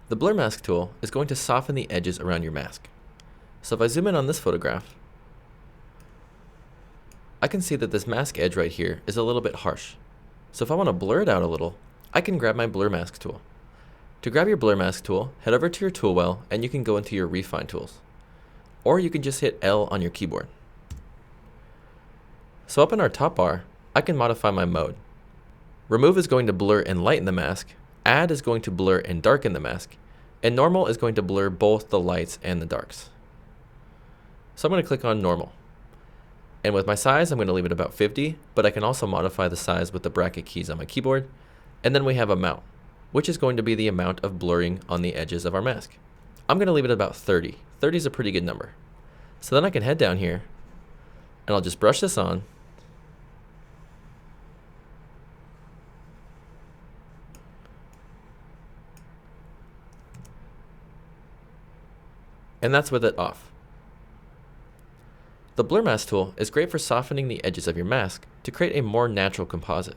The Blur Mask tool is going to soften the edges around your mask. So if I zoom in on this photograph, I can see that this mask edge right here is a little bit harsh. So if I want to blur it out a little, I can grab my Blur Mask tool. To grab your Blur Mask tool, head over to your tool well and you can go into your Refine tools. Or you can just hit L on your keyboard. So up in our top bar, I can modify my mode. Remove is going to blur and lighten the mask, Add is going to blur and darken the mask, and Normal is going to blur both the lights and the darks. So I'm going to click on Normal. And with my size, I'm going to leave it about 50, but I can also modify the size with the bracket keys on my keyboard. And then we have Amount, which is going to be the amount of blurring on the edges of our mask. I'm going to leave it at about 30. 30 is a pretty good number. So then I can head down here, and I'll just brush this on. And that's with it off. The Blur Mask tool is great for softening the edges of your mask to create a more natural composite.